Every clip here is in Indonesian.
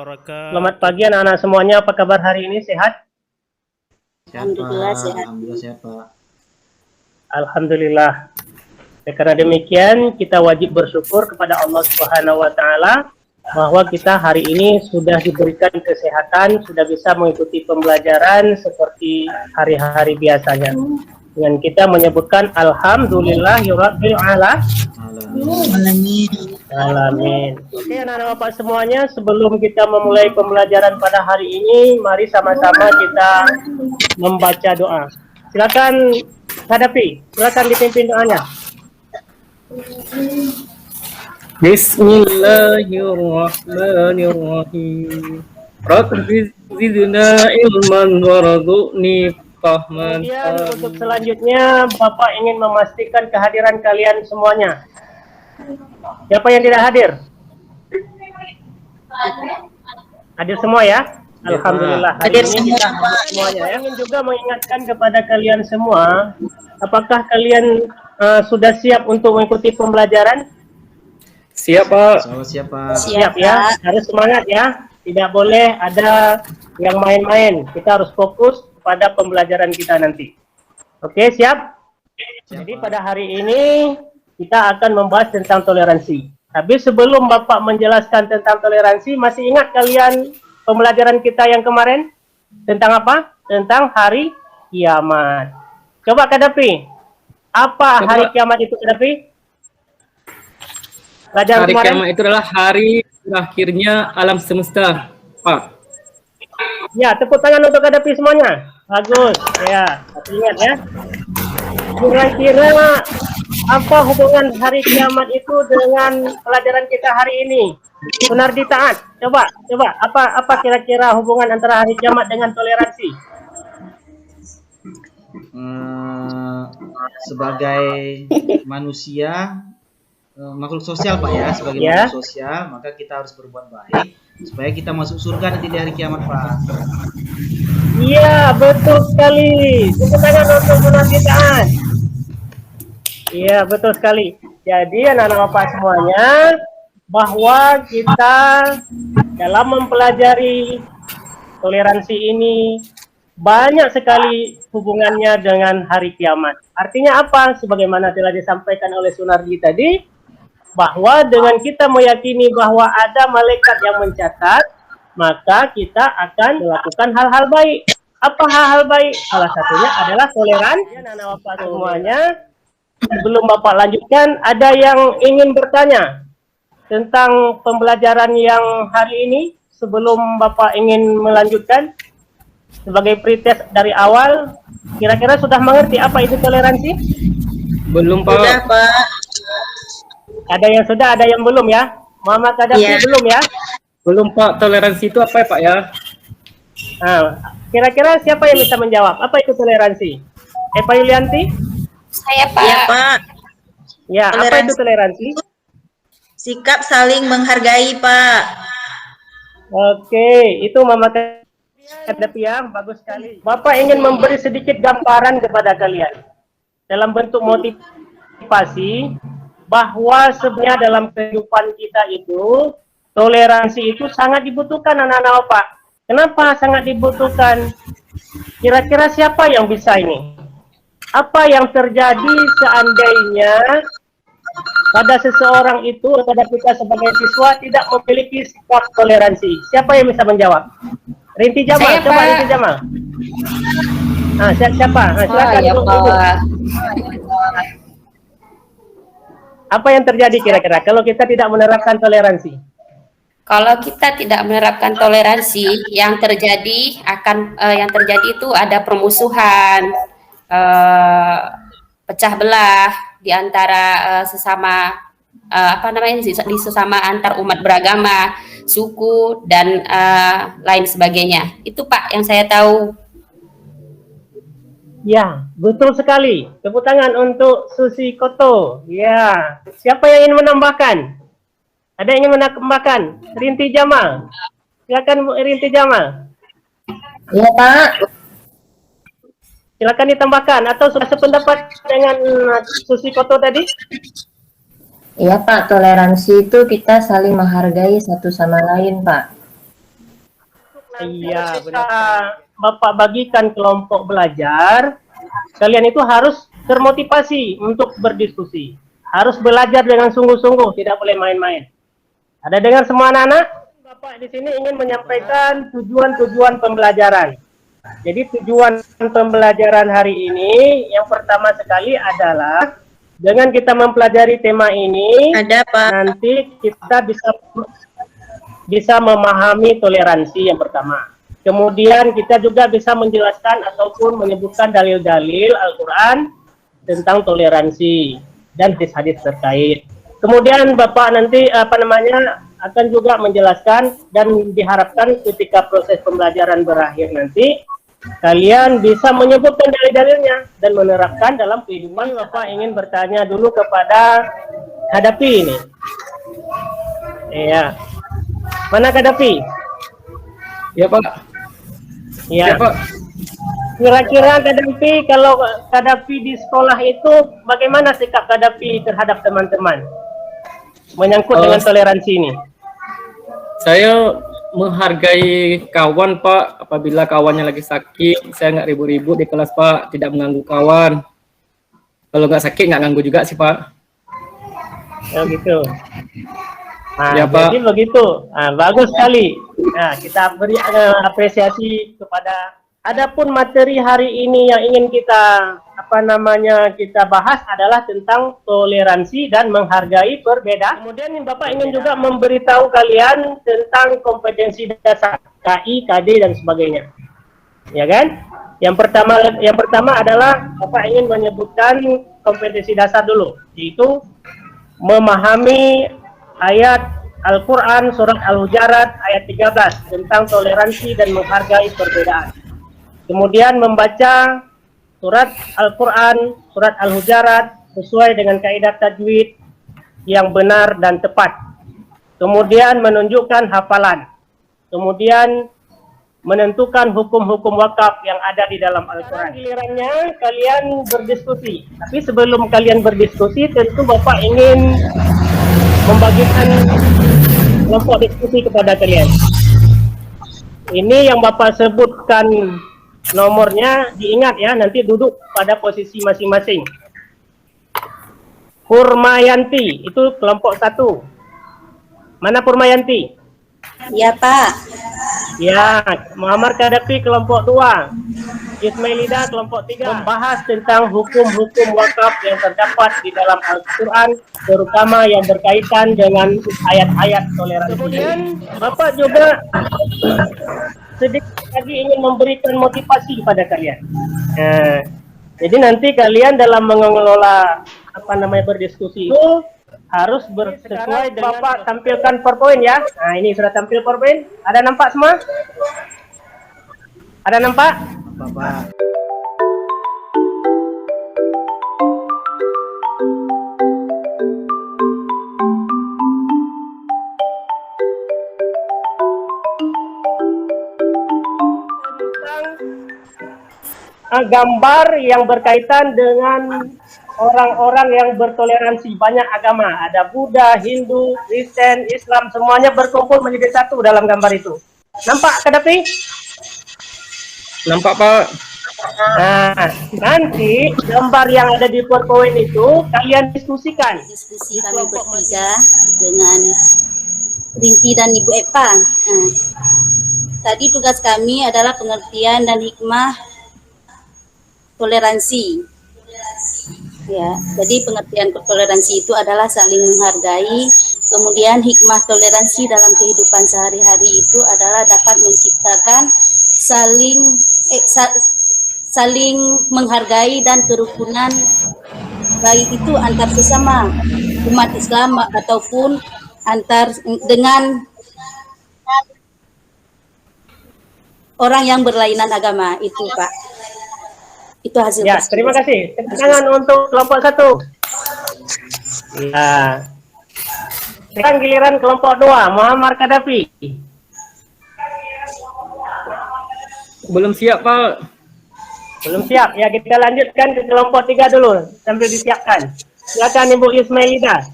Selamat pagi anak-anak semuanya, apa kabar hari ini? Sehat? Alhamdulillah sehat. Alhamdulillah sehat, Pak. Alhamdulillah. Karena demikian, kita wajib bersyukur kepada Allah Subhanahu wa Ta'ala bahwa kita hari ini sudah diberikan kesehatan, sudah bisa mengikuti pembelajaran seperti hari-hari biasanya. Dengan kita menyebutkan Alhamdulillahirabbil alamin. Oke, anak-anak Bapak semuanya, sebelum kita memulai pembelajaran pada hari ini, mari sama-sama kita membaca doa. Silakan hadapi, silakan dipimpin doanya. Bismillahirrahmanirrahim. Rabbi zidna ilman warzuqni fahman. Kemudian untuk selanjutnya Bapak ingin memastikan kehadiran kalian semuanya. Siapa yang tidak hadir? Hadir semua ya? Alhamdulillah. Hadir kita semuanya ya. Ingin juga mengingatkan kepada kalian semua, apakah kalian sudah siap untuk mengikuti pembelajaran? Siap, Pak. Siap, Pak. Siap ya. Harus semangat ya. Tidak boleh ada yang main-main. Kita harus fokus pada pembelajaran kita nanti. Oke, siap? Jadi pada hari ini kita akan membahas tentang toleransi. Tapi sebelum Bapak menjelaskan tentang toleransi, masih ingat kalian pembelajaran kita yang kemarin? Tentang apa? Tentang hari kiamat. Coba Kadapi. Apa hari kiamat itu, Kadapi? Pelajaran Hari kemarin? kiamat itu adalah hari terakhirnya alam semesta, Pak. Ya, tepuk tangan untuk Kadapi semuanya. Bagus. Ya, ingat ya. Kira-kira apa hubungan hari kiamat itu dengan pelajaran kita hari ini? Sunardi Taat, coba apa kira-kira hubungan antara hari kiamat dengan toleransi? Sebagai manusia, makhluk sosial, Pak ya, sebagai makhluk sosial, maka kita harus berbuat baik supaya kita masuk surga nanti di hari kiamat, Pak. Iya, betul sekali. Tepuk tangan untuk Sunardi Taat. Iya, betul sekali. Jadi anak-anak Bapak semuanya, bahwa kita dalam mempelajari toleransi ini banyak sekali hubungannya dengan hari kiamat. Artinya apa? Sebagaimana telah disampaikan oleh Sunardi tadi, bahwa dengan kita meyakini bahwa ada malaikat yang mencatat, maka kita akan melakukan hal-hal baik. Apa hal-hal baik? Salah satunya adalah toleransi. Anak-anak Bapak semuanya, sebelum Bapak lanjutkan, ada yang ingin bertanya tentang pembelajaran yang hari ini sebelum Bapak ingin melanjutkan? Sebagai pretest dari awal, kira-kira sudah mengerti apa itu toleransi? Belum, Pak. Sudah, Pak. Ada yang sudah, ada yang belum ya? Muhammad Kadafi belum ya? Belum, Pak. Toleransi itu apa ya, Pak ya? Nah, kira-kira siapa yang bisa menjawab? Apa itu toleransi? Eva Yulianti? Saya, Pak. Ya, Pak. Ya, apa itu toleransi? Sikap saling menghargai, Pak. Oke, itu Mama Kadafi ya, bagus sekali. Bapak ingin memberi sedikit gambaran kepada kalian dalam bentuk motivasi bahwa sebenarnya dalam kehidupan kita itu toleransi itu sangat dibutuhkan anak-anak Bapak. Kenapa sangat dibutuhkan? Kira-kira siapa yang bisa ini? Apa yang terjadi seandainya pada seseorang itu, pada kita sebagai siswa tidak memiliki sikap toleransi? Siapa yang bisa menjawab? Rinti Jamal, coba Rinti Jamal. Siapa? Silakan dulu. Apa yang terjadi kira-kira kalau kita tidak menerapkan toleransi? Kalau kita tidak menerapkan toleransi, yang terjadi itu ada permusuhan, pecah belah di antara sesama di sesama antar umat beragama, suku dan lain sebagainya. Itu Pak yang saya tahu. Ya, betul sekali. Tepuk tangan untuk Susi Koto. Ya, siapa yang ingin menambahkan? Ada yang ingin menambahkan? Rinti Jamal. Silakan Rinti Jamal. Ya, Pak. Silakan ditambahkan atau sudah sependapat dengan Susi Koto tadi? Iya Pak, toleransi itu kita saling menghargai satu sama lain Pak. Iya, benar. Bapak bagikan kelompok belajar, kalian itu harus termotivasi untuk berdiskusi. Harus belajar dengan sungguh-sungguh, tidak boleh main-main. Ada dengar semua anak-anak? Bapak di sini ingin menyampaikan tujuan-tujuan pembelajaran. Jadi tujuan pembelajaran hari ini yang pertama sekali adalah dengan kita mempelajari tema ini, Ada, Pak. nanti kita bisa memahami toleransi yang pertama. Kemudian kita juga bisa menjelaskan ataupun menyebutkan dalil-dalil Al-Quran tentang toleransi dan hadis-hadis terkait. Kemudian Bapak nanti akan juga menjelaskan dan diharapkan ketika proses pembelajaran berakhir nanti kalian bisa menyebutkan dalil-dalilnya dan menerapkan dalam kehidupan. Bapak ingin bertanya dulu kepada Kadapi ini. Iya. Mana Kadapi? Ya Pak. Ya. Ya Pak. Kira-kira Kadapi, kalau Kadapi di sekolah itu bagaimana sikap Kadapi terhadap teman-teman? Menyangkut dengan toleransi ini. Saya menghargai kawan Pak. Apabila kawannya lagi sakit, saya nggak ribut-ribut di kelas Pak. Tidak mengganggu kawan. Kalau nggak sakit nggak ganggu juga sih Pak. Oh gitu. Nah, Ya, Pak. jadi begitu. Nah, bagus sekali. Nah, kita beri apresiasi kepada. Adapun materi hari ini yang ingin kita kita bahas adalah tentang toleransi dan menghargai perbedaan. Kemudian Bapak ingin juga memberitahu kalian tentang kompetensi dasar KI, KD dan sebagainya. Ya kan? Yang pertama adalah Bapak ingin menyebutkan kompetensi dasar dulu, yaitu memahami ayat Al-Quran surat Al-Hujarat ayat 13 tentang toleransi dan menghargai perbedaan. Kemudian membaca surat Al-Quran surat Al-Hujarat sesuai dengan kaidah tajwid yang benar dan tepat. Kemudian menunjukkan hafalan. Kemudian menentukan hukum-hukum wakaf yang ada di dalam Al-Quran. Gilirannya kalian berdiskusi. Tapi sebelum kalian berdiskusi, tentu Bapak ingin membagikan kelompok diskusi kepada kalian. Ini yang Bapak sebutkan nomornya, diingat ya, nanti duduk pada posisi masing-masing. Purmayanti, itu kelompok 1. Mana Purmayanti? Ya, Pak. Ya, Muhammad Kadapi kelompok 2. Ismailida kelompok 3. Membahas tentang hukum-hukum wakaf yang terdapat di dalam Al-Quran, terutama yang berkaitan dengan ayat-ayat toleransi. Kemudian Bapak juga sedikit lagi ingin memberikan motivasi kepada kalian. Jadi nanti kalian dalam mengelola berdiskusi itu harus sesuai dengan Bapak tampilkan PowerPoint ya. Nah, ini sudah tampil PowerPoint. Ada nampak semua? Ada nampak? Bapak. Gambar yang berkaitan dengan orang-orang yang bertoleransi, banyak agama, ada Buddha, Hindu, Kristen, Islam, semuanya berkumpul menjadi satu dalam gambar itu. Nampak Kadapi? Nampak Pak. Nah, nanti gambar yang ada di PowerPoint itu kalian diskusikan. Diskusi kami bertiga dengan Rinti dan Ibu Epa. Tadi tugas kami adalah pengertian dan hikmah toleransi. Ya, jadi pengertian toleransi itu adalah saling menghargai. Kemudian hikmah toleransi dalam kehidupan sehari-hari itu adalah dapat menciptakan saling menghargai dan kerukunan, baik itu antar sesama umat Islam ataupun antar dengan orang yang berlainan agama itu, Pak. Itu hasil. Ya, terima kasih. Tepuk tangan untuk kelompok 1. Ya. Sekarang giliran kelompok 2, Muhammad Kadapi. Belum siap Pak. Belum siap. Ya, kita lanjutkan ke kelompok 3 dulu sambil disiapkan. Silakan Ibu Ismailida.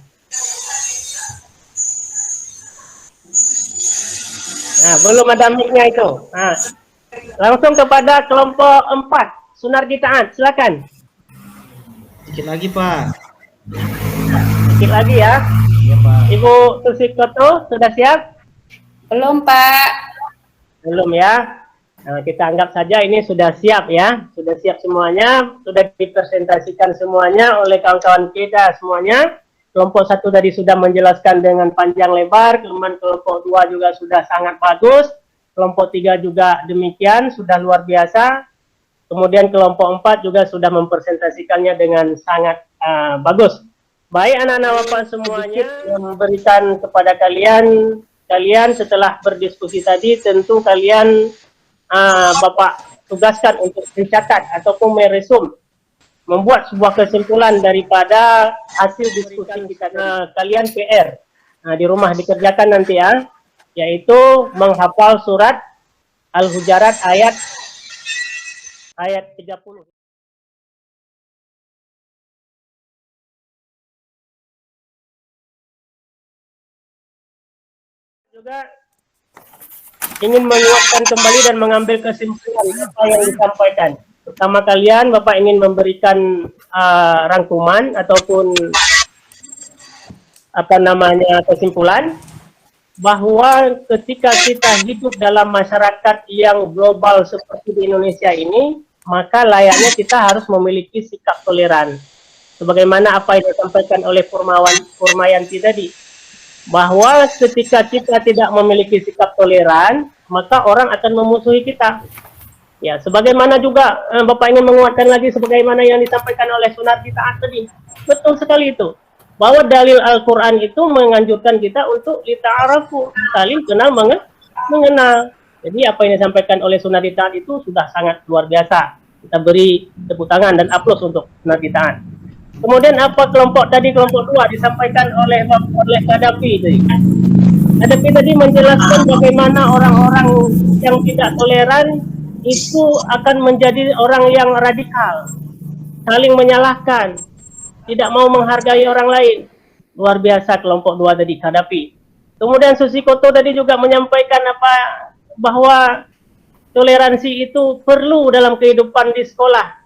Nah, belum ada mic-nya itu. Nah, langsung kepada kelompok 4, Sunardi Taat, silakan. Sedikit lagi Pak. Sedikit lagi ya. Iya Pak. Ibu Tusikoto sudah siap? Belum, Pak. Belum ya. Nah, kita anggap saja ini sudah siap ya. Sudah siap semuanya, sudah dipresentasikan semuanya oleh kawan-kawan kita semuanya. Kelompok 1 tadi sudah menjelaskan dengan panjang lebar, kemudian kelompok 2 juga sudah sangat bagus, kelompok 3 juga demikian, sudah luar biasa. Kemudian kelompok 4 juga sudah mempresentasikannya dengan sangat bagus. Baik anak-anak Bapak semuanya, memberikan kepada kalian setelah berdiskusi tadi, tentu kalian Bapak tugaskan untuk mencatat ataupun meresum, membuat sebuah kesimpulan daripada hasil diskusi kita. Kalian PR di rumah dikerjakan nanti ya, yaitu menghafal surat Al-Hujarat ayat 30. Juga ingin menguatkan kembali dan mengambil kesimpulan apa yang disampaikan. Pertama kalian, Bapak ingin memberikan rangkuman ataupun kesimpulan bahwa ketika kita hidup dalam masyarakat yang global seperti di Indonesia ini, maka layaknya kita harus memiliki sikap toleran. Sebagaimana apa yang disampaikan oleh Purmayanti tadi, bahwa ketika kita tidak memiliki sikap toleran, maka orang akan memusuhi kita. Ya, sebagaimana juga Bapak ingin menguatkan lagi sebagaimana yang disampaikan oleh Sunardi Taat tadi. Betul sekali itu. Bahwa dalil Al-Quran itu menganjurkan kita untuk lita'arafu, saling kenal mengenal. Jadi apa yang disampaikan oleh Sunardi Taat itu sudah sangat luar biasa. Kita beri tepuk tangan dan aplaus untuk Sunardi Taat. Kemudian apa kelompok 2 disampaikan oleh Kadafi tadi. Kadafi tadi menjelaskan bagaimana orang-orang yang tidak toleran itu akan menjadi orang yang radikal, saling menyalahkan, tidak mau menghargai orang lain. Luar biasa kelompok 2 tadi, Kadafi. Kemudian Susikoto tadi juga menyampaikan bahwa toleransi itu perlu dalam kehidupan di sekolah.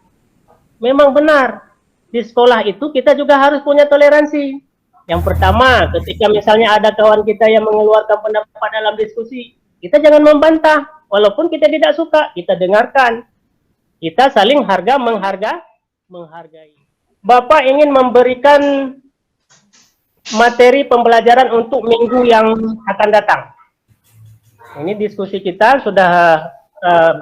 Memang benar, di sekolah itu kita juga harus punya toleransi. Yang pertama, ketika misalnya ada kawan kita yang mengeluarkan pendapat dalam diskusi, kita jangan membantah. Walaupun kita tidak suka, kita dengarkan. Kita saling menghargai. Bapak ingin memberikan materi pembelajaran untuk minggu yang akan datang. Ini diskusi kita sudah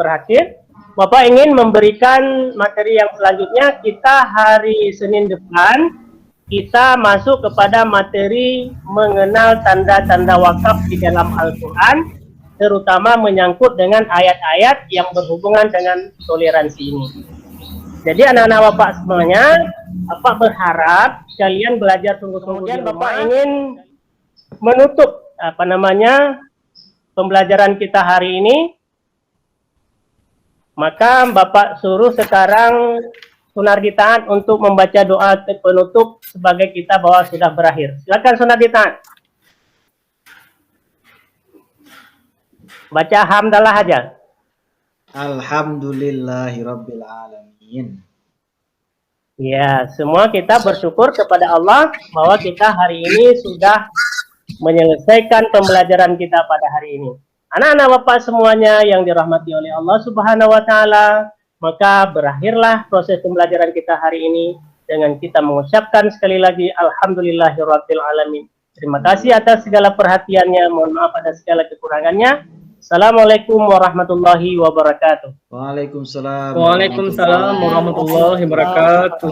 berakhir. Bapak ingin memberikan materi yang selanjutnya. Kita hari Senin depan, kita masuk kepada materi mengenal tanda-tanda wakaf di dalam Al-Quran, terutama menyangkut dengan ayat-ayat yang berhubungan dengan toleransi ini. Jadi anak-anak Bapak semuanya, Bapak berharap kalian belajar sungguh-sungguh. Kemudian Bapak ingin menutup pembelajaran kita hari ini. Maka Bapak suruh sekarang Sunardi Taat untuk membaca doa penutup sebagai kita bahwa sudah berakhir. Silakan Sunardi Taat. Baca hamdalah aja. Alhamdulillahirabbil alamin. Ya, semua kita bersyukur kepada Allah bahwa kita hari ini sudah menyelesaikan pembelajaran kita pada hari ini. Anak-anak Bapak semuanya yang dirahmati oleh Allah Subhanahu wa taala, maka berakhirlah proses pembelajaran kita hari ini dengan kita mengucapkan sekali lagi alhamdulillahirabbil alamin. Terima kasih atas segala perhatiannya, mohon maaf atas segala kekurangannya. Assalamualaikum warahmatullahi wabarakatuh. Waalaikumsalam. Waalaikumsalam warahmatullahi wabarakatuh.